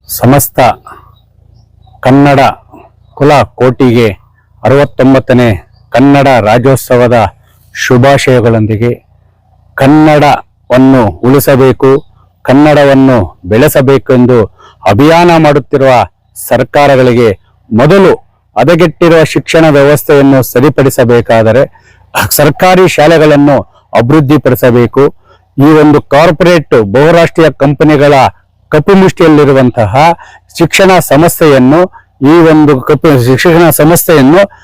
ಸಮಸ್ತ ಕನ್ನಡ ಕುಲ ಕೋಟಿಗೆ 69ನೇ ಕನ್ನಡ ರಾಜ್ಯೋತ್ಸವದ ಶುಭಾಶಯಗಳೊಂದಿಗೆ ಕನ್ನಡವನ್ನು ಉಳಿಸಬೇಕು, ಕನ್ನಡವನ್ನು ಬೆಳೆಸಬೇಕೆಂದು ಅಭಿಯಾನ ಮಾಡುತ್ತಿರುವ ಸರ್ಕಾರಗಳಿಗೆ ಮೊದಲು ಹದಗೆಟ್ಟಿರುವ ಶಿಕ್ಷಣ ವ್ಯವಸ್ಥೆಯನ್ನು ಸರಿಪಡಿಸಬೇಕಾದರೆ ಸರ್ಕಾರಿ ಶಾಲೆಗಳನ್ನು ಅಭಿವೃದ್ಧಿಪಡಿಸಬೇಕು. ಈ ಒಂದು ಕಾರ್ಪೊರೇಟ್ ಬಹುರಾಷ್ಟ್ರೀಯ ಕಂಪನಿಗಳ ಕಪಿಮುಷ್ಟಿಯಲ್ಲಿರುವಂತಹ ಶಿಕ್ಷಣ ಸಮಸ್ಯೆಯನ್ನು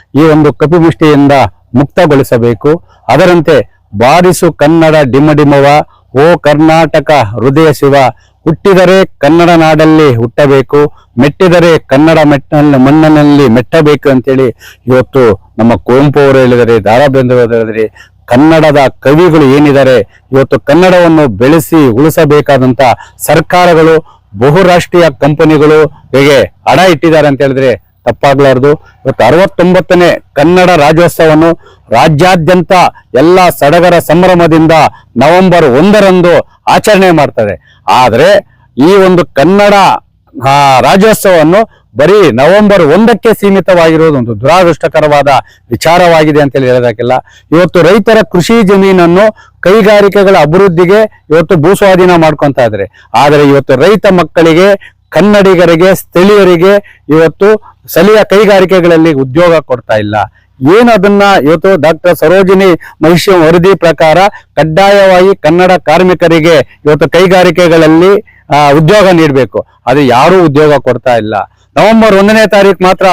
ಈ ಒಂದು ಕಪಿಮುಷ್ಟಿಯಿಂದ ಮುಕ್ತಗೊಳಿಸಬೇಕು. ಅದರಂತೆ ಬಾರಿಸು ಕನ್ನಡ ಡಿಮಡಿಮವ, ಓ ಕರ್ನಾಟಕ ಹೃದಯ ಶಿವ, ಹುಟ್ಟಿದರೆ ಕನ್ನಡ ನಾಡಲ್ಲಿ ಹುಟ್ಟಬೇಕು, ಮೆಟ್ಟಿದರೆ ಕನ್ನಡ ಮಣ್ಣಿನಲ್ಲಿ ಮೆಟ್ಟಬೇಕು ಅಂತೇಳಿ ಇವತ್ತು ನಮ್ಮ ಕುವೆಂಪು ಅವರು ಹೇಳಿದರೆ, ದಾರಾ ಬೇಂದ್ರೆ ಅವರು ಹೇಳಿದರೆ, ಕನ್ನಡದ ಕವಿಗಳು ಏನಿದ್ದಾರೆ ಇವತ್ತು ಕನ್ನಡವನ್ನು ಬೆಳೆಸಿ ಉಳಿಸಬೇಕಾದಂತ ಸರ್ಕಾರಗಳು ಬಹುರಾಷ್ಟ್ರೀಯ ಕಂಪನಿಗಳು ಹೇಗೆ ಹಣ ಇಟ್ಟಿದ್ದಾರೆ ಅಂತ ಹೇಳಿದ್ರೆ ತಪ್ಪಾಗ್ಲಾರ್ದು. ಇವತ್ತು 69ನೇ ಕನ್ನಡ ರಾಜ್ಯೋತ್ಸವವನ್ನು ರಾಜ್ಯಾದ್ಯಂತ ಎಲ್ಲ ಸಡಗರ ಸಂಭ್ರಮದಿಂದ ನವೆಂಬರ್ 1ರಂದು ಆಚರಣೆ ಮಾಡ್ತಾರೆ. ಆದರೆ ಈ ಒಂದು ಕನ್ನಡ ರಾಜ್ಯೋತ್ಸವವನ್ನು ಬರೀ ನವೆಂಬರ್ 1ಕ್ಕೆ ಸೀಮಿತವಾಗಿರುವುದು ಒಂದು ದುರಾದೃಷ್ಟಕರವಾದ ವಿಚಾರವಾಗಿದೆ ಅಂತೇಳಿ ಹೇಳೋದಕ್ಕಿಲ್ಲ. ಇವತ್ತು ರೈತರ ಕೃಷಿ ಜಮೀನನ್ನು ಕೈಗಾರಿಕೆಗಳ ಅಭಿವೃದ್ಧಿಗೆ ಇವತ್ತು ಭೂಸ್ವಾಧೀನ ಮಾಡ್ಕೊಂತ ಇದ್ದಾರೆ. ಆದರೆ ಇವತ್ತು ರೈತ ಮಕ್ಕಳಿಗೆ, ಕನ್ನಡಿಗರಿಗೆ, ಸ್ಥಳೀಯರಿಗೆ ಇವತ್ತು ಸ್ಥಳೀಯ ಕೈಗಾರಿಕೆಗಳಲ್ಲಿ ಉದ್ಯೋಗ ಕೊಡ್ತಾ ಇಲ್ಲ. ಏನು ಅದನ್ನ ಇವತ್ತು ಡಾಕ್ಟರ್ ಸರೋಜಿನಿ ಮಹಿಷಿ ವರದಿ ಪ್ರಕಾರ ಕಡ್ಡಾಯವಾಗಿ ಕನ್ನಡ ಕಾರ್ಮಿಕರಿಗೆ ಇವತ್ತು ಕೈಗಾರಿಕೆಗಳಲ್ಲಿ ಉದ್ಯೋಗ ನೀಡಬೇಕು. ಅದು ಯಾರೂ ಉದ್ಯೋಗ ಕೊಡ್ತಾ ಇಲ್ಲ. ನವೆಂಬರ್ 1ನೇ ತಾರೀಕು ಮಾತ್ರ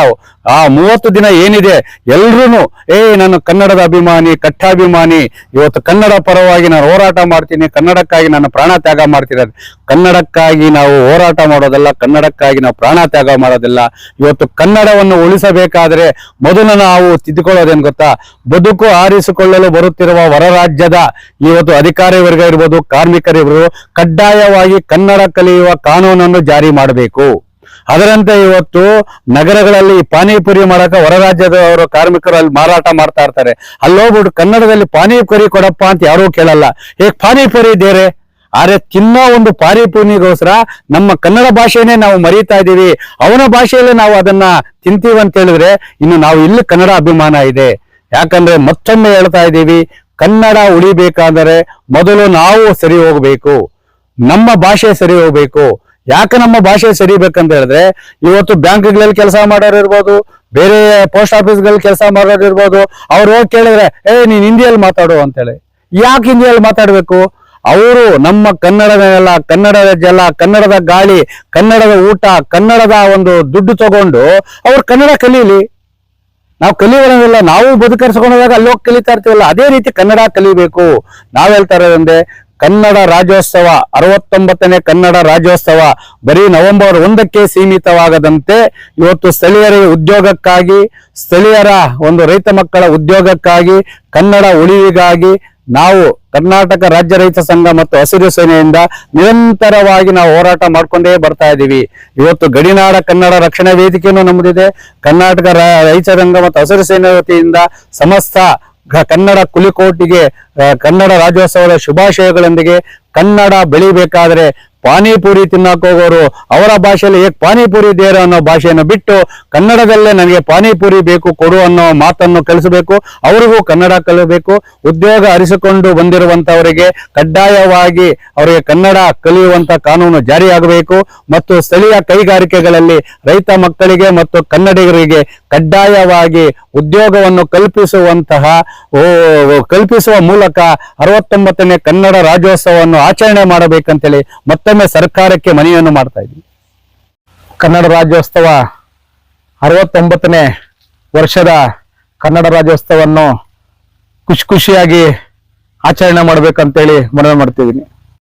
30 ದಿನ ಏನಿದೆ ಎಲ್ರೂ ನಾನು ಕನ್ನಡದ ಅಭಿಮಾನಿ, ಕಟ್ಟಾಭಿಮಾನಿ, ಇವತ್ತು ಕನ್ನಡ ಪರವಾಗಿ ನಾನು ಹೋರಾಟ ಮಾಡ್ತೀನಿ, ಕನ್ನಡಕ್ಕಾಗಿ ನಾನು ಪ್ರಾಣ ತ್ಯಾಗ ಮಾಡ್ತೀನಿ. ಕನ್ನಡಕ್ಕಾಗಿ ನಾವು ಹೋರಾಟ ಮಾಡೋದಲ್ಲ, ಕನ್ನಡಕ್ಕಾಗಿ ನಾವು ಪ್ರಾಣ ತ್ಯಾಗ ಮಾಡೋದಿಲ್ಲ. ಇವತ್ತು ಕನ್ನಡವನ್ನು ಉಳಿಸಬೇಕಾದ್ರೆ ಮೊದಲು ನಾವು ತಿದ್ದುಕೊಳ್ಳೋದೇನು ಗೊತ್ತಾ? ಬದುಕು ಆರಿಸಿಕೊಳ್ಳಲು ಬರುತ್ತಿರುವ ಹೊರ ರಾಜ್ಯದ ಇವತ್ತು ಅಧಿಕಾರಿ ವರ್ಗ ಇರ್ಬೋದು, ಕಾರ್ಮಿಕರಿರ್ಬೋದು, ಕಡ್ಡಾಯವಾಗಿ ಕನ್ನಡ ಕಲಿಯುವ ಕಾನೂನನ್ನು ಜಾರಿ ಮಾಡಬೇಕು. ಅದರಂತೆ ಇವತ್ತು ನಗರಗಳಲ್ಲಿ ಪಾನಿಪುರಿ ಮಾಡಕ ಹೊರ ರಾಜ್ಯದವರು ಕಾರ್ಮಿಕರು ಅಲ್ಲಿ ಮಾರಾಟ ಮಾಡ್ತಾ ಇರ್ತಾರೆ. ಅಲ್ಲಿ ಹೋಗ್ಬಿಟ್ಟು ಕನ್ನಡದಲ್ಲಿ ಪಾನಿಪುರಿ ಕೊಡಪ್ಪ ಅಂತ ಯಾರೂ ಕೇಳಲ್ಲ. ಪಾನಿಪುರಿ ಇದ್ದೇರೆ, ಆದ್ರೆ ತಿನ್ನೋ ಒಂದು ಪಾನಿಪುರಿಗೋಸ್ಕರ ನಮ್ಮ ಕನ್ನಡ ಭಾಷೆನೇ ನಾವು ಮರೀತಾ ಇದ್ದೀವಿ. ಅವನ ಭಾಷೆಯಲ್ಲೇ ನಾವು ಅದನ್ನ ತಿಂತೀವಿ ಅಂತ ಹೇಳಿದ್ರೆ ಇನ್ನು ನಾವು ಇಲ್ಲಿ ಕನ್ನಡ ಅಭಿಮಾನ ಇದೆ. ಯಾಕಂದ್ರೆ ಮತ್ತೊಮ್ಮೆ ಹೇಳ್ತಾ ಇದ್ದೀವಿ, ಕನ್ನಡ ಉಳಿಬೇಕಾದರೆ ಮೊದಲು ನಾವು ಸರಿ ಹೋಗ್ಬೇಕು, ನಮ್ಮ ಭಾಷೆ ಸರಿ ಹೋಗ್ಬೇಕು. ಯಾಕೆ ನಮ್ಮ ಭಾಷೆ ಸರಿಬೇಕಂತ ಹೇಳಿದ್ರೆ ಇವತ್ತು ಬ್ಯಾಂಕ್ಗಳಲ್ಲಿ ಕೆಲಸ ಮಾಡೋರು ಇರ್ಬೋದು, ಬೇರೆ ಪೋಸ್ಟ್ ಆಫೀಸ್ಗಳಲ್ಲಿ ಕೆಲಸ ಮಾಡೋರು ಇರ್ಬೋದು, ಅವ್ರು ಹೋಗಿ ಕೇಳಿದ್ರೆ ನೀನ್ ಹಿಂದಿಯಲ್ಲಿ ಮಾತಾಡು ಅಂತೇಳಿ. ಯಾಕೆ ಹಿಂದಿಯಲ್ಲಿ ಮಾತಾಡ್ಬೇಕು? ಅವರು ನಮ್ಮ ಕನ್ನಡದ ನೆಲ, ಕನ್ನಡದ ಜಲ, ಕನ್ನಡದ ಗಾಳಿ, ಕನ್ನಡದ ಊಟ, ಕನ್ನಡದ ಒಂದು ದುಡ್ಡು ತಗೊಂಡು ಅವ್ರು ಕನ್ನಡ ಕಲೀಲಿ. ನಾವು ಕಲಿಯೋದಿಲ್ಲ, ನಾವು ಬದುಕರಿಸ್ಕೊಂಡಾಗ ಅಲ್ಲಿ ಹೋಗಿ ಕಲಿತಾ ಇರ್ತೀವಲ್ಲ, ಅದೇ ರೀತಿ ಕನ್ನಡ ಕಲಿಬೇಕು. ನಾವ್ ಹೇಳ್ತಾ ಇರೋದಂದ್ರೆ ಕನ್ನಡ ರಾಜ್ಯೋತ್ಸವ 69ನೇ ಕನ್ನಡ ರಾಜ್ಯೋತ್ಸವ ಬರೀ ನವೆಂಬರ್ 1ಕ್ಕೆ ಸೀಮಿತವಾಗದಂತೆ ಇವತ್ತು ಸ್ಥಳೀಯರ ಉದ್ಯೋಗಕ್ಕಾಗಿ, ಸ್ಥಳೀಯರ ಒಂದು ರೈತ ಮಕ್ಕಳ ಉದ್ಯೋಗಕ್ಕಾಗಿ, ಕನ್ನಡ ಉಳಿವಿಗಾಗಿ ನಾವು ಕರ್ನಾಟಕ ರಾಜ್ಯ ರೈತ ಸಂಘ ಮತ್ತು ಹಸಿರು ಸೇನೆಯಿಂದ ನಿರಂತರವಾಗಿ ನಾವು ಹೋರಾಟ ಮಾಡ್ಕೊಂಡೇ ಬರ್ತಾ ಇದ್ದೀವಿ. ಇವತ್ತು ಗಡಿನಾಡ ಕನ್ನಡ ರಕ್ಷಣಾ ವೇದಿಕೆಯನ್ನು ನಮ್ಮದಿದೆ. ಕರ್ನಾಟಕ ರೈತ ಸಂಘ ಮತ್ತು ಹಸಿರು ಸೇನೆ ವತಿಯಿಂದ ಸಮಸ್ತ ಕನ್ನಡ ಕುಲಿಕೋಟಿಗೆ ಕನ್ನಡ ರಾಜ್ಯೋತ್ಸವದ ಶುಭಾಶಯಗಳೊಂದಿಗೆ ಕನ್ನಡ ಬೆಳಿಬೇಕಾದ್ರೆ ಪಾನಿಪುರಿ ತಿನ್ನಕ್ ಹೋಗೋರು ಅವರ ಭಾಷೆಯಲ್ಲಿ ಪಾನಿಪುರಿ ದೇರ ಅನ್ನೋ ಭಾಷೆಯನ್ನು ಬಿಟ್ಟು ಕನ್ನಡದಲ್ಲೇ ನನಗೆ ಪಾನಿಪುರಿ ಬೇಕು ಕೊಡು ಅನ್ನೋ ಮಾತನ್ನು ಕಲಿಸಬೇಕು. ಅವರಿಗೂ ಕನ್ನಡ ಕಲಿಯಬೇಕು. ಉದ್ಯೋಗ ಅರಿಸಿಕೊಂಡು ಬಂದಿರುವಂತವರಿಗೆ ಕಡ್ಡಾಯವಾಗಿ ಅವರಿಗೆ ಕನ್ನಡ ಕಲಿಯುವಂತ ಕಾನೂನು ಜಾರಿಯಾಗಬೇಕು. ಮತ್ತು ಸ್ಥಳೀಯ ಕೈಗಾರಿಕೆಗಳಲ್ಲಿ ರೈತ ಮಕ್ಕಳಿಗೆ ಮತ್ತು ಕನ್ನಡಿಗರಿಗೆ ಕಡ್ಡಾಯವಾಗಿ ಉದ್ಯೋಗವನ್ನು ಕಲ್ಪಿಸುವ ಮೂಲಕ 69ನೇ ಕನ್ನಡ ರಾಜ್ಯೋತ್ಸವವನ್ನು ಆಚರಣೆ ಮಾಡಬೇಕಂತೇಳಿ ಮತ್ತೊಮ್ಮೆ ಸರ್ಕಾರಕ್ಕೆ ಮನವಿಯನ್ನು ಮಾಡ್ತಾ ಇದ್ದೀವಿ. ಕನ್ನಡ ರಾಜ್ಯೋತ್ಸವ 69ನೇ ವರ್ಷದ ಕನ್ನಡ ರಾಜ್ಯೋತ್ಸವವನ್ನು ಖುಷಿಯಾಗಿ ಆಚರಣೆ ಮಾಡಬೇಕಂತೇಳಿ ಮನವಿ ಮಾಡ್ತಿದ್ದೀನಿ.